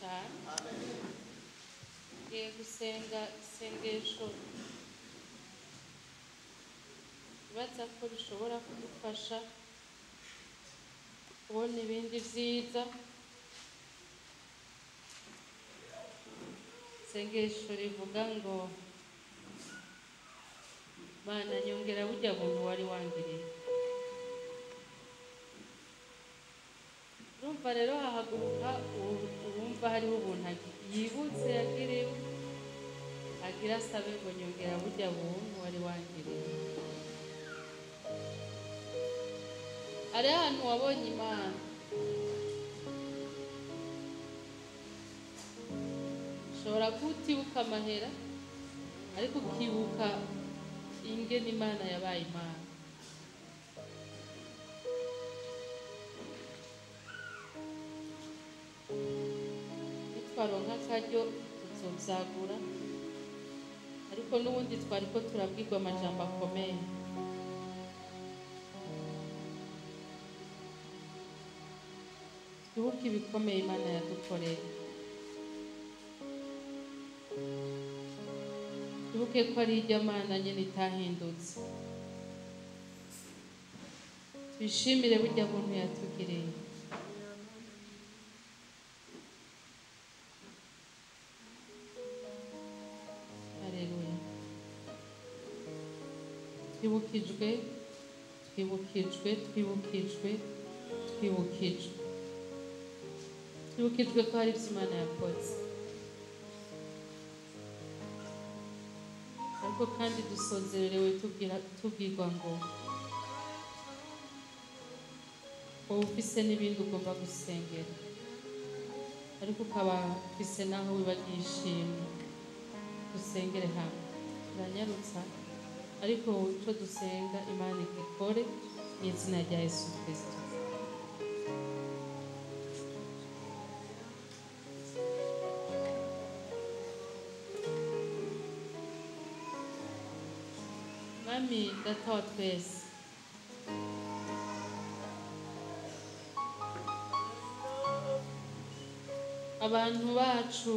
cyane ngiye gusenga isengesho bibaza ko rishobora kudufasha kubona ibindi byiza. Isengesho rivuga ngo Mana nyongera burya buntu wari wangiriye. Urumva rero hahaguruka uwumva hariho ubuntu yibutse yagiriwe agira asabe ngo nyongera burya buntu wari wangiriye. Ari ahantu wabonye Imana ushobora kutibuka amahera ariko ukibuka ingene Imana yabaye Imana. Nitwaronka akaryo tuzovyagura ariko n'ubundi twariko turabwirwa amajambo akomeye. Twibuke ibikomeye Imana yadukoreye. Twibuke ko ari iryo Mana nyene itahindutse. Twishimire burya buntu yatugiriye. Haleluya. Twibukijwe, twibukijwe, twibukijwe, twibukijwe. Twibukijwe ko hari ibyo Imana yakoze. Ariko kandi dusozerewe tubwirwa ngo wowe ufise n'ibindi ugomba gusengera ariko ukaba ufise naho wibagiye ishimwe. Dusengere hamwe. Turanyarutsa ariko icyo dusenga Imana igikore mu izina rya Yesu Kristo. Mwami Data wa twese, abantu bacu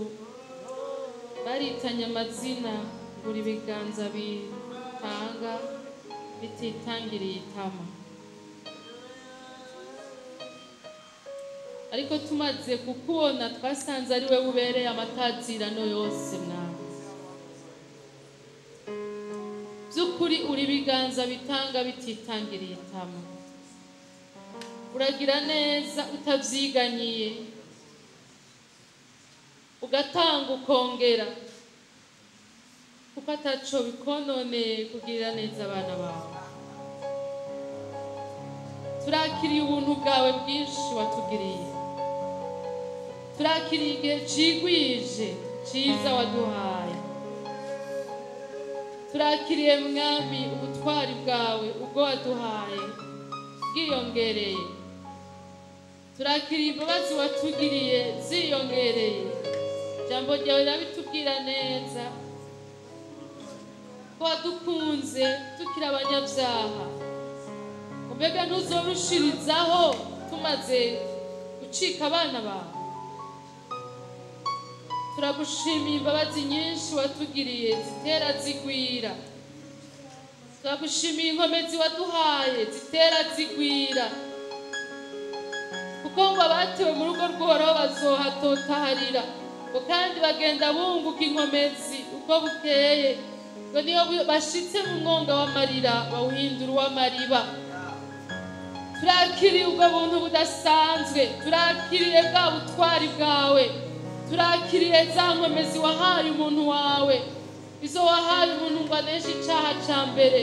baritanye amazina ngura ibiganza bitanga bititangiriye itama, ariko tumaze kukubona twasanze ari we ubereye amatazirano yose. Mwami by'ukuri uri ibiganza bitanga bititangiriye itama, uragira neza utavyiganyiye, ugatanga ukongera, kuko ataco bikononeye kugirira neza abana bawe. Turakiriye ubuntu bwawe bwinshi watugiriye, turakiriye igihe cigwije ciza waduhaye, turakiriye Mwami ubutwari bwawe ubwo waduhaye bwiyongereye, turakiriye imbabazi watugiriye ziyongereye. Jambo ryawe rabitubwira neza ko wadukunze tukiri abanyabyaha, mbega ntuzorushirizaho tumaze gucika abana bawe. Turagushimiye imbabazi nyinshi watugiriye zitera zigwira, turagushimiye inkomezi waduhaye zitera zigwira, kuko ngo abatewe mu rugo rw'Uhoraho bazohatotaharira, ngo kandi bagenda bunguka inkomezi uko bukeye, ngo niyo bashitse mu mwonga w'amarira bawuhindura uw'amariba. Turakiriye ubwo buntu budasanzwe, turakiriye bwa butwari bwawe, turakiriye za nkomezi wahaye umuntu wawe, izo wahaye umuntu ngo aneshe icaha ca mbere,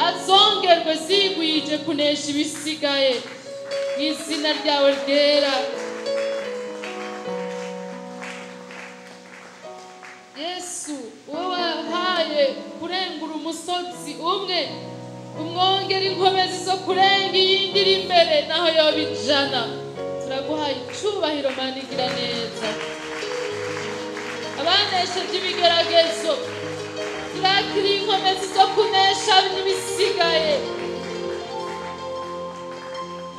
azongerwe zigwije kunesha ibisigaye mu izina ryawe ryera. Yesu, wowe wahaye kurengura umusozi umwe, umwongera inkomezi zo kurenga iyindi iri imbere naho yoba ijana. Turaguhaye icubahiro Mana igira neza. Abanesheje ibigeragezo, turakiriye inkomezi zo kunesha n'ibisigaye.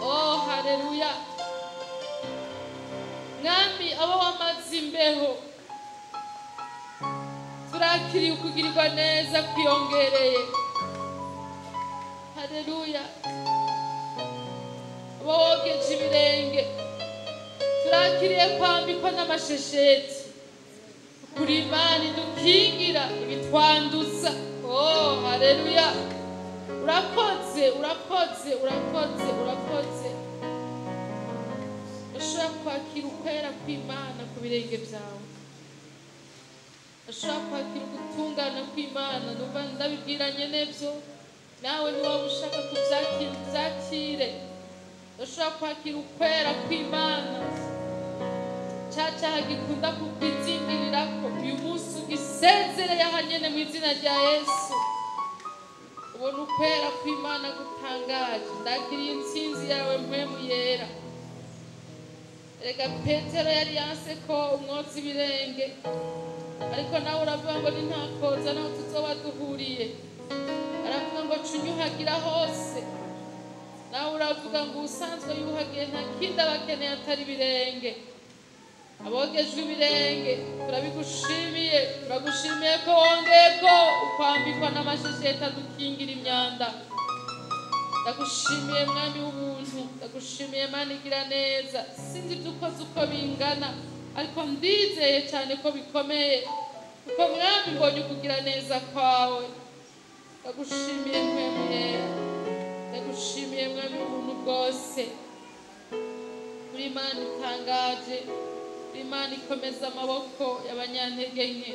Oh, haleluya. Mwami, abo wamaze kwiyongereyeho, turakiriye ukugirirwa neza kwiyongereye. Haleluya. Abogeje ibirenge turakiriye kwambikwa n'amashesheti, kuri Imana idukingira ibitwanduza. Oh, haleluya. Urakoze, urakoze, urakoze, urakoze. Ushobora kwakira ukwera kw'Imana ku birenge byawe, ushobora kwakira ugutungana kw'Imana. Numva ndabibwiranye nebyo, nawe niba ushaka kubyakira ubyakire. Ushobora kwakira ukwera kw'Imana, cya cyaha gikunda kukwizingirirako uyu munsi ugisezereye ahanyene mu izina rya Yesu. Ubona ukwera kw'Imana gutangaje. Ndakiriye intsinzi yawe mpwemu yera. Erega Petero yari yanse ko umwotsa ibirenge, ariko nawe uravuga ngo ni nta koza naho tuzoba duhuriye. Aravuga ngo cunyuhagira hose, nawe uravuga ngo usanzwe yuhagiye nta kindi abakeneye atari ibirenge. Abogejwe ibirenge turabigushimiye, turagushimiye ko wongeyeko ukwambikwa n'amashesheti adukingira imyanda. Ndagushimiye mwami w'ubuntu, ndagushimiye Mana igira neza. Sinzi dukoze uko bingana, ariko ndizeye cyane ko bikomeye, kuko mwami mbonye ukugira neza kwawe. Ndagushimiye mpwemu yera, ndagushimiye mwami w'ubuntu bwose. Uri Imana itangaje, uri Imana ikomeza amaboko y'abanyantege nke,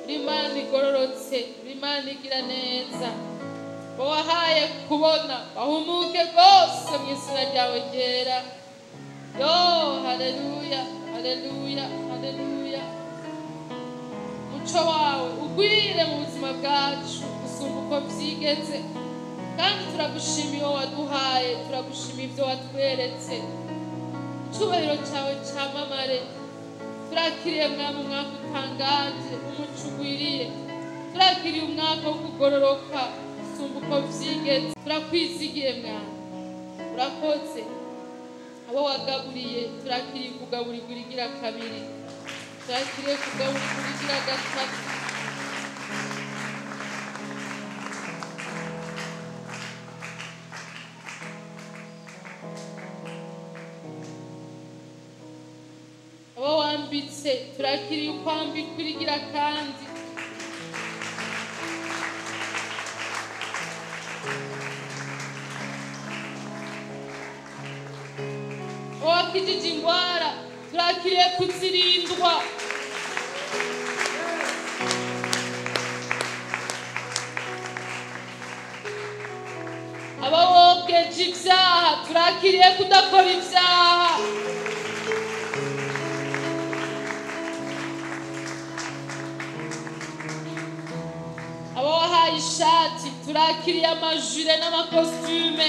uri Imana igororotse, uri Imana igira neza. Wahaye kubona bahumuke rwose mu izina ryawe ryera. Yo, haleluya, haleluya, haleluya. Umuco wawe ugwire mu buzima bwacu gusumba uko byigeze, kandi turagushimiye uwo waduhaye, turagushimiye ibyo watweretse. Icyubahiro cyawe cyamamare. Turakiriye mwami umwaka utangaje, umuco ugwiriye. Turakiriye umwaka wo kugororoka gusumba uko byigeze. Turakwizigiye mwami, urakoze. Abo wagaburiye turakiriye kugaburirwa irigira kabiri, turakiriye kugaburirwa irigira gatatu. Abo wambitse turakiriye ukwambikwa irigira kandi. Wakijije ingwara turakiriye kuzirindwa. Abawogeje ibyaha turakiriye kudakora ibyaha. Abawahaye ishati turakiriye amajire n'amakositume.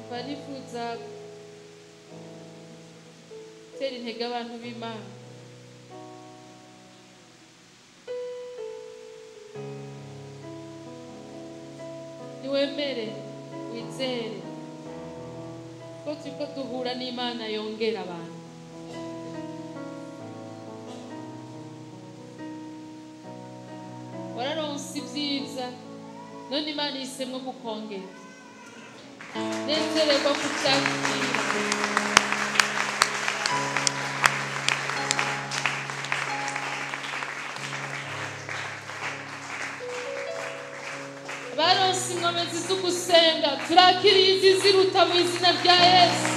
Barifuza gutera intege abantu b'Imana. Niwemere, wizere ko turiko duhura n'Imana yongera abantu. Wararonse ibyiza, none Imana ihisemwo kukongera. Nezererwa kubyakira. Baronse inkomezi zo gusenga turakiriye izi ziruta mu izina rya Yesu.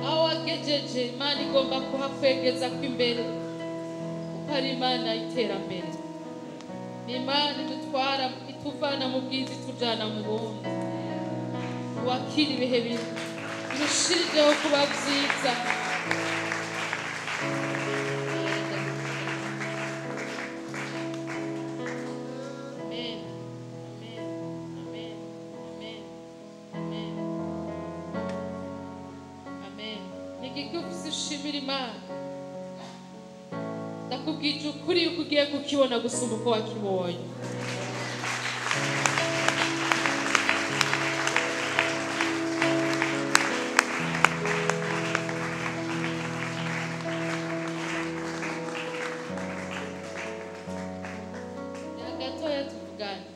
Aho wagejeje Imana igomba kuhakwegeza kw'imbere, kuko ari Imana y'iterambere. Ni Imana idutwara ituvana mu bwiza itujana mu bundi. Wakira ibihe birushirijeho kuba byiza. igiki ufise ushimira Imana ndakubwije ukuri yuko ugiye kukibona gusumba uko wakibonye. Gatoya tuvugane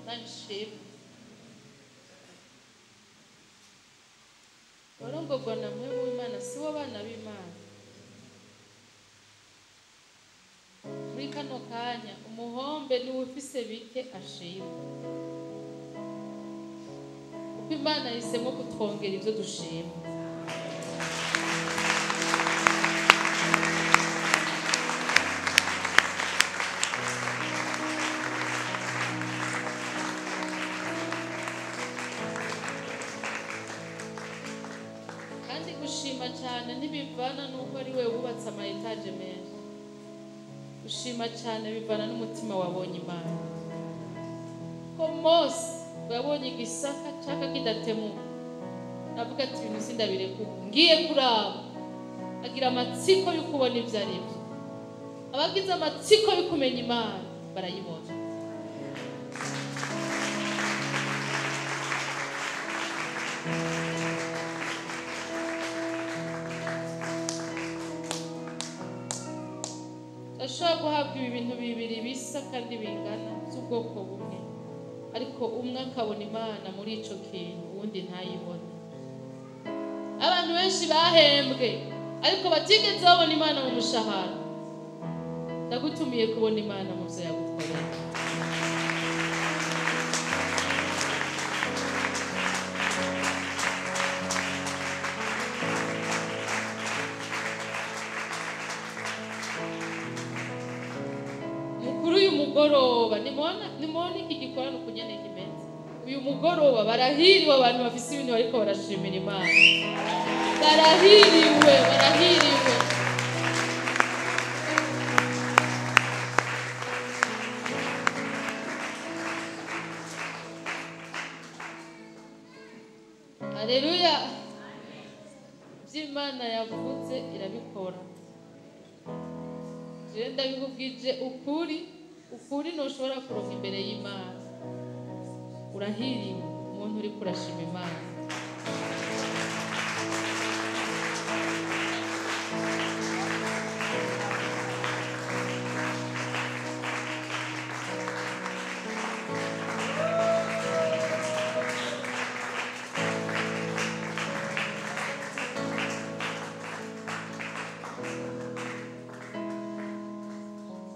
nanshima warongorwa na mwe w'Imana si bo bana b'Imana. Muri kano kanya umuhombe niwe ufise bike ashima, kuko Imana yahisemo kutwongera ibyo dushima. Gushima cyane ntibivana nuko ari we wubatse ama etage menshi. Gushima cyane bivana n'umutima wabonye Imana. Ko Mose yabonye igisaka cyaka kidatemuka, navuga ati ibintu sindabireka ngiye kuraba, agira amatsiko yo kubona ibyo ari byo. Abagize amatsiko yo kumenya Imana barayibona. Ashobora guhabwa ibi bintu bibiri bisa kandi bingana z'ubwoko bumwe, ariko umwe akabona Imana muri ico kintu uwundi ntayibone. Abantu benshi bahembwe ariko batigeze babona Imana mu mushahara. Ndagutumiye kubona Imana mu byo yagukoreye. Mugoroba nimona iki gikorano kunyene kimeze. Uyu mugoroba barahiriwe abantu bafise ibintu bariko barashimira Imana. Barahiriwe. Haleluya. Imana yavuze irabikora. Je ndabikubwije ukuri ntushobora kuronka imbere y'Imana. Urahiriwe umuntu uri kurashima Imana.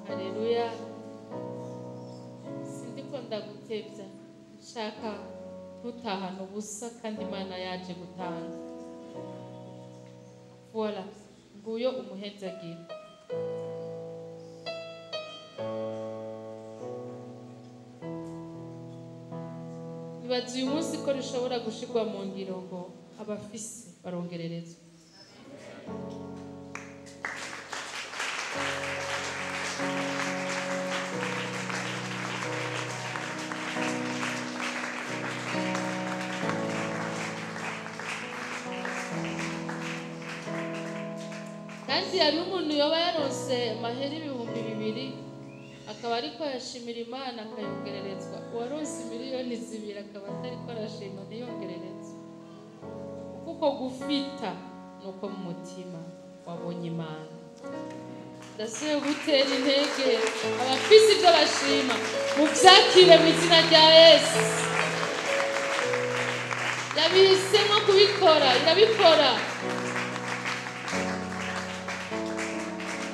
Haleluya. Ndagutevya nshaka tutahana ubusa kandi Imana yaje gutanga. Voilà, nguyo umuhezagira. Bibaza uyu munsi ko rishobora gushirwa mu ngiro ngo abafise barongererezwa. Kandi hari umuntu yoba yaronse mahera 2,000 akaba ariko yashimira Imana akayongererezwa. Uwaronse miliyoni 2 akaba atariko arashima ntiyongererezwa. Kuko gufita nuko mu mutima wabonye Imana. Ndasubiye gutera intege abafise ibyo bashima muvyakire mu izina rya Yesu. Yabihisemo kubikora, irabikora.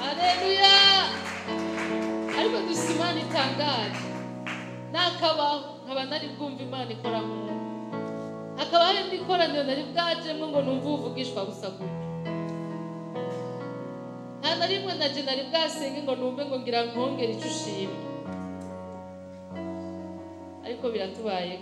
Haleluya. Ariko dusa Imana itangaje. Nakabaho nkaba nari bwumva Imana ikora mu hakaba hari n'ikoraniro nari bwajemwe ngo numva uvugishwa gusa gutyo. Nta na rimwe naje nari bwasenge ngo numve ngo ngira nkongera icyo ushimye. Ariko biratubaye.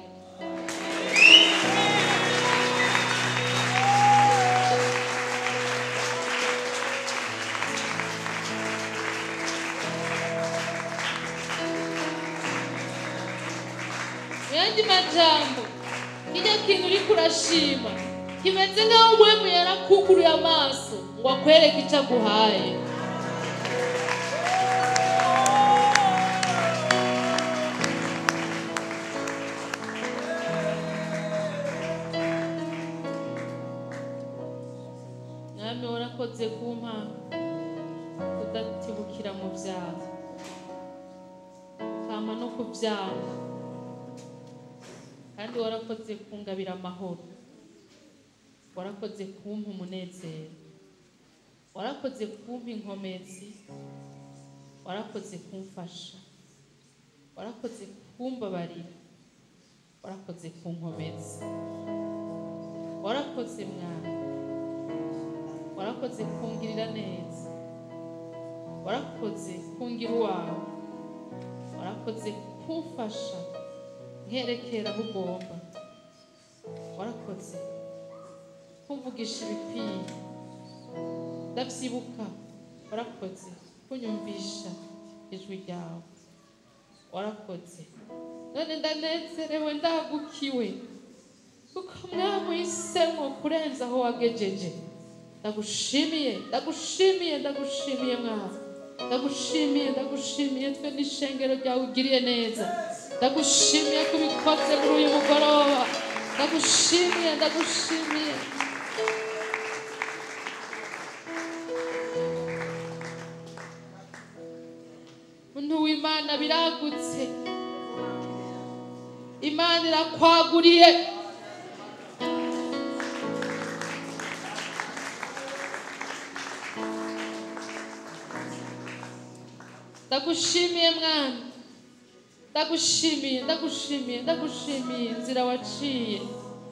Yandi majambo kijya kintu uri kurashima kimeze nk'aho umwemu yarakuguruye amaso ngo akwereke icyo aguhaye. Mwami warakoze kumpa kudatibukira mu byaha kama no kubyanga, kandi warakoze kungabira amahoro, warakoze kumpa umunezero, warakoze kumpa inkomezi, warakoze kumfasha, warakoze kumbabarira, warakoze kunkomeza, warakoze Mwana, warakoze kungirira neza, warakoze kungira uwawe, warakoze kumfasha nkerekera aho ugomba, warakoze kumvugisha ibikwiye ndabyibuka, warakoze kunyumvisha ijwi ryawe, warakoze none ndanezerewe ndagukiwe kuko Mwami uhisemo kurenza aho wagejeje. Ndagushimiye Mwami, ndagushimiye twe n'ishengero ryawe ugiriye neza, ndagushimiye kubikoze muri uyu mugoroba, ndagushimiye. Muntu w'Imana biragutse, Imana irakwaguriye. Ndagushimiye Mwana, ndagushimiye inzira waciye,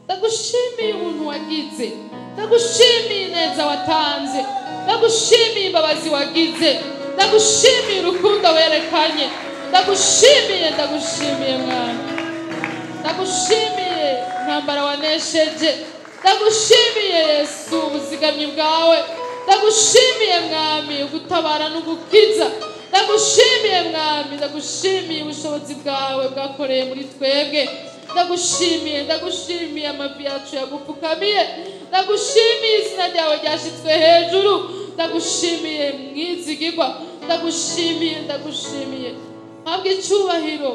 ndagushimiye ubuntu wagize, ndagushimiye neza watanze, ndagushimiye imbabazi wagize, ndagushimiye urukundo werekanye, ndagushimiye Mwana, ndagushimiye intambara wanesheje, ndagushimiye Yesu ubuzigamyi bwawe, ndagushimiye Mwami ugutabara n'ugukiza, ndagushimiye Mwami, ndagushimiye ubushobozi bwawe bwakoreye muri twebwe, ndagushimiye amavi yacu yagupfukamiye, ndagushimiye izina ryawe ryashyizwe hejuru, ndagushimiye mwizigirwa, ndagushimiye mpabwa icyubahiro.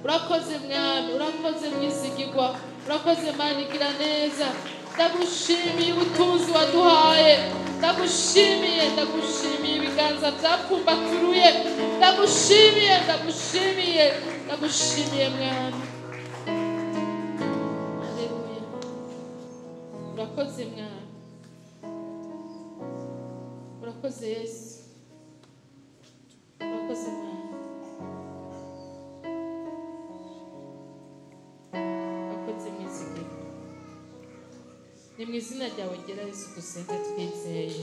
Urakoze Mwami, urakoze mwizigirwa, urakoze Mana igira neza, ndagushimiye ubutunzi waduhaye, ndagushimiye ibiganza byapfumbaturuye, ndagushimiye Mwami. Haleluya, urakoze Mwami, urakoze Yesu, urakoze Mwami, urakoze mwizigirwa. Ni mu izina ryawe ngera Yesu dusenze twizeye.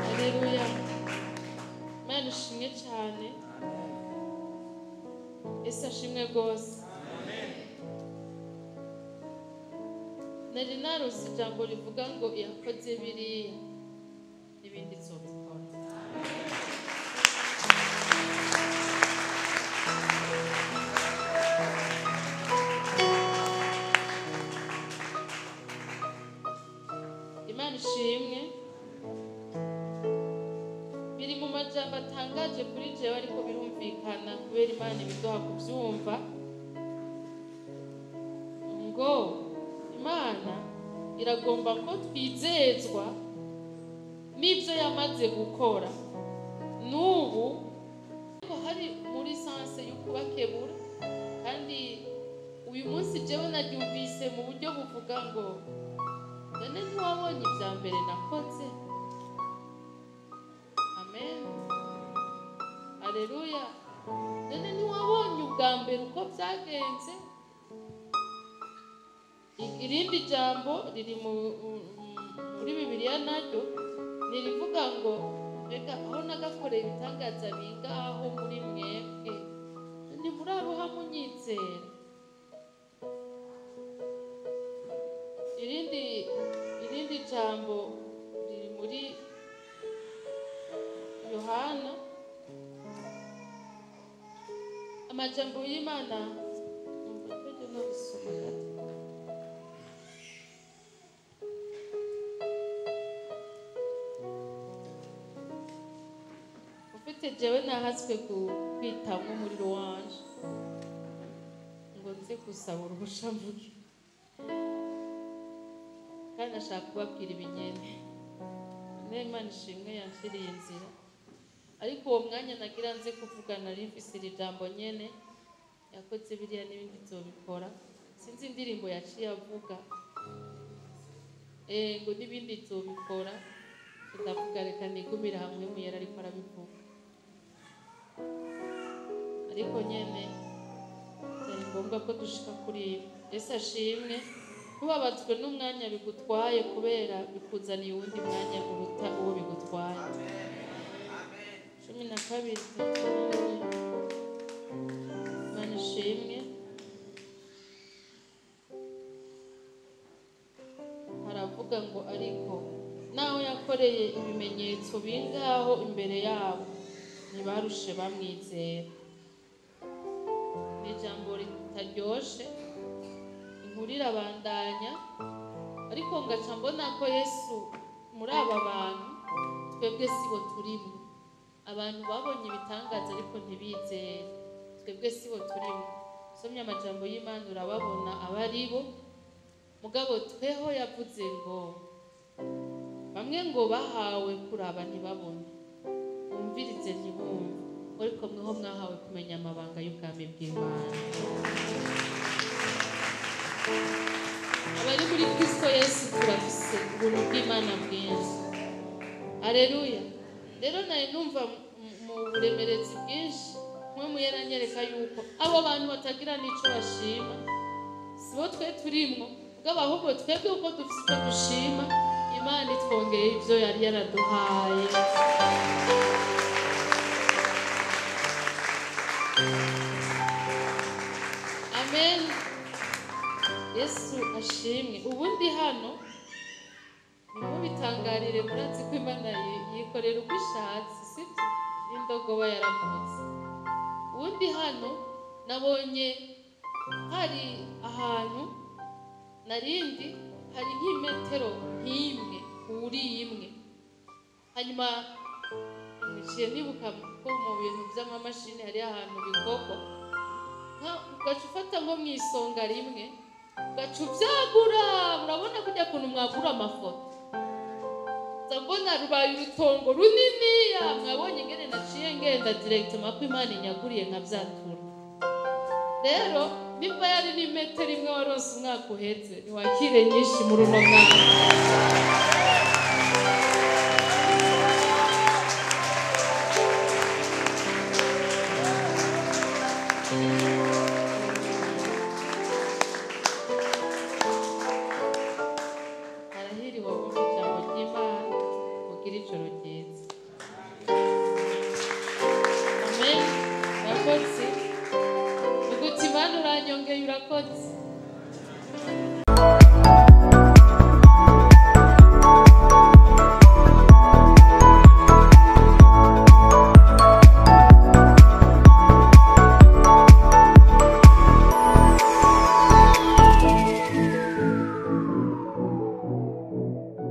Haleluya, Imana ishimwe cyane, Yesu ashimwe rwose. Nari narose ijambo rivuga ngo yakoze biriya n'ibindi nzobikora. Imana ishimwe. Biri mu majambo atangaje kuri jewe ariko birumvikana kubera Imana ibiduha kubyumva ngo Imana iragomba ko twizezwa n'ibyo yamaze gukora n'ubu ko hari muri sanse yo kubakebura, kandi uyu munsi jewe naryumvise mu buryo buvuga ngo none ntiwabonye ibya mbere nakoze. Amen, haleluya. None ntiwabonye ubwa mbere uko byagenze. Irindi jambo riri muri Bibiliya naryo nirivuga ngo mbega aho nagakoreye ibitangaza bingaho muri mwebwe ni muri abo hamunyizera. Irindi jambo amajambo y'Imana mvuge no gusoma gato. Ufite jewe nahaswe kwitamwo umuriro wanje ngo nze gusaba uruhusha mvuge, kandi ashaka kubabwira ibinyene. Imana ishimwe yanshiriye inzira, ariko uwo mwanya nagira nze kuvugana nari mfise iri jambo nyene, yakoze biriya n'ibindi nzobikora. Sinzi indirimbo yaciye avuga ngo n'ibindi nzobikora, ndavuga reka nigumira hamwe mu yari ariko arabivuga, ariko nyene byari ngombwa ko dushika kuri Yesu ashimwe. Kubabazwe n'umwanya bigutwaye kubera bikuzaniye uwundi mwanya uruta uwo bigutwaye. 12 Imana ishimwe. Haravuga ngo ariko naho yakoreye ibimenyetso bingaho imbere yabo ntibarushe bamwizera. Ni ijambo ritaryoshe, inkuru irabandanya, ariko ngaca mbona ko Yesu muri aba bantu twebwe sibo turimo. Abantu babonye ibitangaza ariko ntibizere, twebwe sibo turimo. Somya amajambo y'Imana urababona abaribo, mugabo tweho yavuze ngo bamwe ngo bahawe kuraba ntibabone, bumvirize ntibumve, ariko mweho mwahawe kumenya amabanga y'ubwami bw'Imana. Abari muri Kristo Yesu turafise ubuntu bw'Imana bwinshi. Haleluya. Rero naye numva mu buremerezi bwinshi mwe muyeranyereka yuko abo bantu batagira n'ico bashima sibo twe turimo, ubwo ahubwo twebwe uko dufise icyo dushima, Imana itwongeye ivyo yari yaraduhaye. Amen. Yesu ashimwe. Ubundi hano niho bitangarire, murazi ko Imana yikorera uko ishatse, sibyo? N'indogoba yaravutse. Ubundi hano nabonye hari ahantu narindi hari nk'imetero nk'imwe kuri imwe, hanyuma niciye nibuka ko mu bintu by'amamashini hari ahantu bikorwa ugaca ufata nko mu isonga rimwe ugaca ubyagura. Murabona kujya kuntu mwagura amafoto, ndabona rubaye urutongo runini. Mwabonye ingene naciye ngenda directement ko Imana inyaguriye nkabyatura. Rero niba yari ni metero imwe waronse umwaka uheze, niwakire nyinshi muri uno mwaka. Arahiriwe wumva ijambo ry'Imana, mugire ijoro ryiza. Amen. Urakoze. Uguti Imana uranyongeye, urakoze.